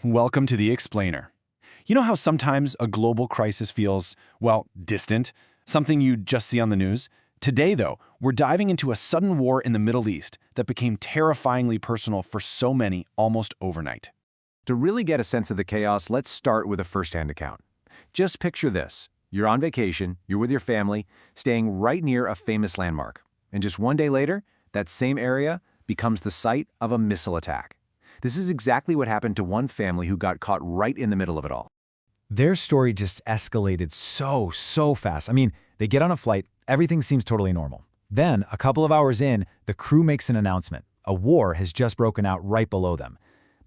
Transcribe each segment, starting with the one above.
Welcome to The Explainer. You know how sometimes a global crisis feels, well, distant, something you just see on the news? Today, though, we're diving into a sudden war in the Middle East that became terrifyingly personal for so many almost overnight. To really get a sense of the chaos, let's start with a first-hand account. Just picture this. You're on vacation, you're with your family, staying right near a famous landmark. And just one day later, that same area becomes the site of a missile attack. This is exactly what happened to one family who got caught right in the middle of it all. Their story just escalated so fast. I mean, they get on a flight, everything seems totally normal. Then, a couple of hours in, the crew makes an announcement. A war has just broken out right below them.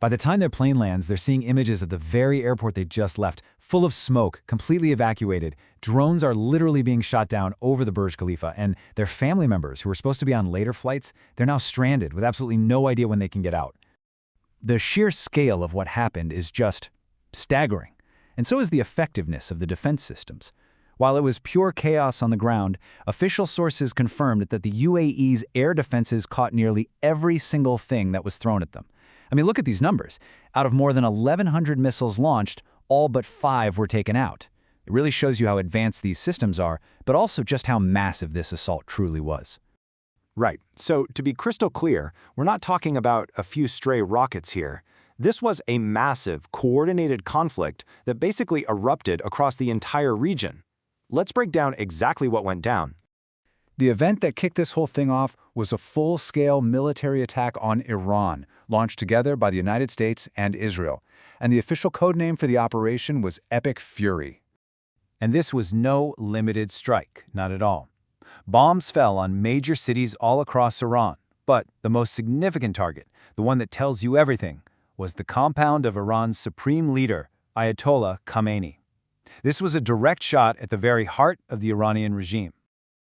By the time their plane lands, they're seeing images of the very airport they just left, full of smoke, completely evacuated. Drones are literally being shot down over the Burj Khalifa, and their family members, who were supposed to be on later flights, they're now stranded with absolutely no idea when they can get out. The sheer scale of what happened is just staggering, and so is the effectiveness of the defense systems. While it was pure chaos on the ground, official sources confirmed that the UAE's air defenses caught nearly every single thing that was thrown at them. I mean, look at these numbers. Out of more than 1,100 missiles launched, all but 5 were taken out. It really shows you how advanced these systems are, but also just how massive this assault truly was. Right. So to be crystal clear, we're not talking about a few stray rockets here. This was a massive, coordinated conflict that basically erupted across the entire region. Let's break down exactly what went down. The event that kicked this whole thing off was a full-scale military attack on Iran, launched together by the United States and Israel. And the official codename for the operation was Epic Fury. And this was no limited strike, not at all. Bombs fell on major cities all across Iran, but the most significant target, the one that tells you everything, was the compound of Iran's supreme leader, Ayatollah Khamenei. This was a direct shot at the very heart of the Iranian regime.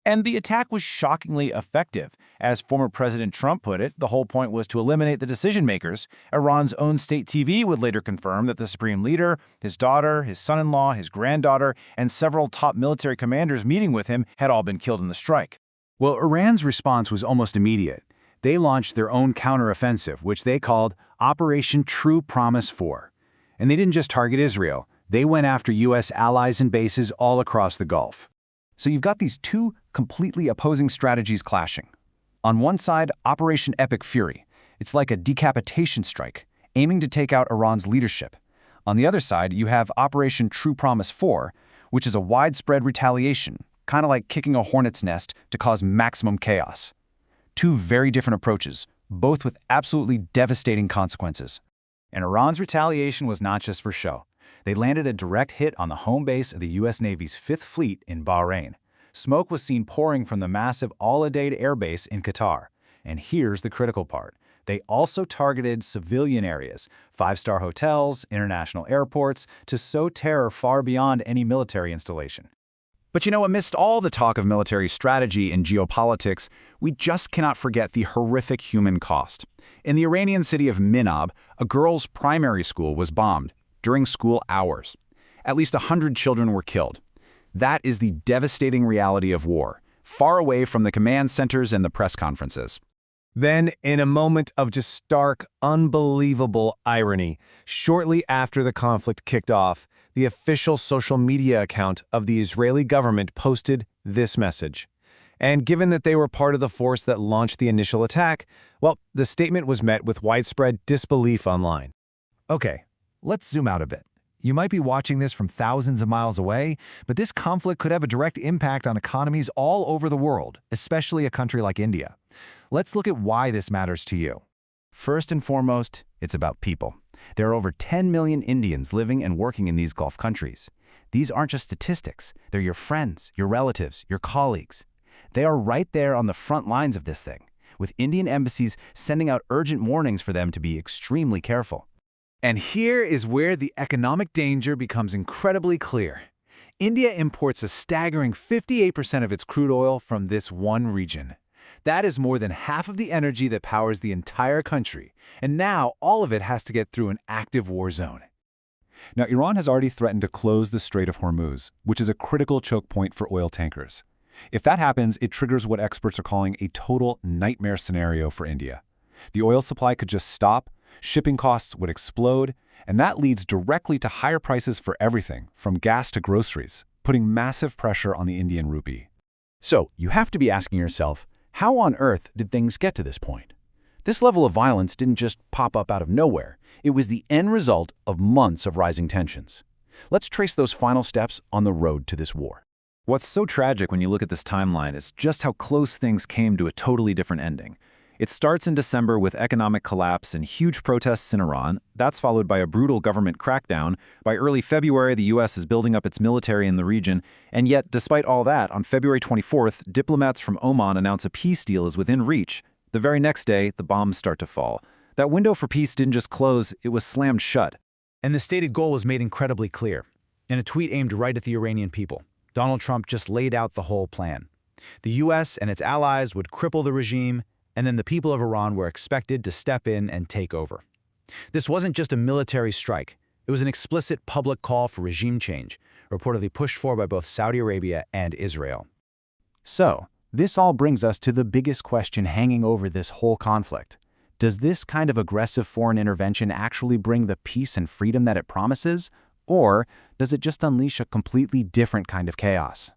And the attack was shockingly effective. As former President Trump put it, the whole point was to eliminate the decision-makers. Iran's own state TV would later confirm that the supreme leader, his daughter, his son-in-law, his granddaughter, and several top military commanders meeting with him had all been killed in the strike. Well, Iran's response was almost immediate. They launched their own counteroffensive, which they called Operation True Promise 4. And they didn't just target Israel. They went after U.S. allies and bases all across the Gulf. So you've got these two completely opposing strategies clashing. On one side, Operation Epic Fury. It's like a decapitation strike, aiming to take out Iran's leadership. On the other side, you have Operation True Promise 4, which is a widespread retaliation, kind of like kicking a hornet's nest to cause maximum chaos. Two very different approaches, both with absolutely devastating consequences. And Iran's retaliation was not just for show. They landed a direct hit on the home base of the U.S. Navy's 5th Fleet in Bahrain. Smoke was seen pouring from the massive Al Udeid Air Base in Qatar. And here's the critical part. They also targeted civilian areas, 5-star hotels, international airports, to sow terror far beyond any military installation. But you know, amidst all the talk of military strategy and geopolitics, we just cannot forget the horrific human cost. In the Iranian city of Minab, a girls' primary school was bombed during school hours. At least 100 children were killed. That is the devastating reality of war, far away from the command centers and the press conferences. Then, in a moment of just stark, unbelievable irony, shortly after the conflict kicked off, the official social media account of the Israeli government posted this message. And given that they were part of the force that launched the initial attack, well, the statement was met with widespread disbelief online. Okay, let's zoom out a bit. You might be watching this from thousands of miles away, but this conflict could have a direct impact on economies all over the world, especially a country like India. Let's look at why this matters to you. First and foremost, it's about people. There are over 10 million Indians living and working in these Gulf countries. These aren't just statistics. They're your friends, your relatives, your colleagues. They are right there on the front lines of this thing, with Indian embassies sending out urgent warnings for them to be extremely careful. And here is where the economic danger becomes incredibly clear. India imports a staggering 58% of its crude oil from this one region. That is more than half of the energy that powers the entire country, and now all of it has to get through an active war zone. Now, Iran has already threatened to close the Strait of Hormuz, which is a critical choke point for oil tankers. If that happens, it triggers what experts are calling a total nightmare scenario for India. The oil supply could just stop, shipping costs would explode, And that leads directly to higher prices for everything, from gas to groceries, putting massive pressure on the Indian rupee. So, you have to be asking yourself, how on earth did things get to this point? This level of violence didn't just pop up out of nowhere. It was the end result of months of rising tensions. Let's trace those final steps on the road to this war. What's so tragic when you look at this timeline is just how close things came to a totally different ending. It starts in December with economic collapse and huge protests in Iran. That's followed by a brutal government crackdown. By early February, the U.S. is building up its military in the region. And yet, despite all that, on February 24th, diplomats from Oman announce a peace deal is within reach. The very next day, the bombs start to fall. That window for peace didn't just close, it was slammed shut. And the stated goal was made incredibly clear. In a tweet aimed right at the Iranian people, Donald Trump just laid out the whole plan. The U.S. and its allies would cripple the regime, and then the people of Iran were expected to step in and take over. This wasn't just a military strike. It was an explicit public call for regime change, reportedly pushed for by both Saudi Arabia and Israel. So, this all brings us to the biggest question hanging over this whole conflict. Does this kind of aggressive foreign intervention actually bring the peace and freedom that it promises? Or does it just unleash a completely different kind of chaos?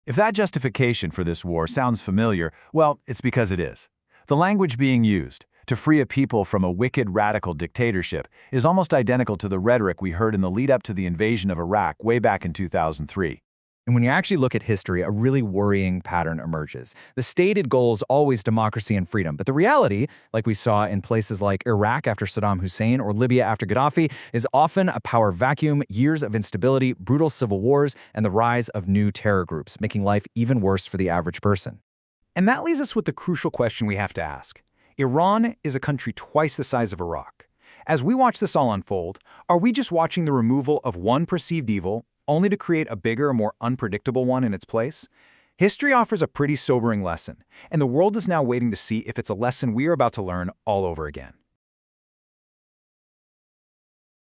If that justification for this war sounds familiar, well, it's because it is. The language being used, to free a people from a wicked radical dictatorship, is almost identical to the rhetoric we heard in the lead-up to the invasion of Iraq way back in 2003. And when you actually look at history, a really worrying pattern emerges. The stated goal is always democracy and freedom, but the reality, like we saw in places like Iraq after Saddam Hussein or Libya after Gaddafi, is often a power vacuum, years of instability, brutal civil wars, and the rise of new terror groups, making life even worse for the average person. And that leaves us with the crucial question we have to ask. Iran is a country twice the size of Iraq. As we watch this all unfold, are we just watching the removal of one perceived evil, only to create a bigger, more unpredictable one in its place? History offers a pretty sobering lesson, and the world is now waiting to see if it's a lesson we are about to learn all over again.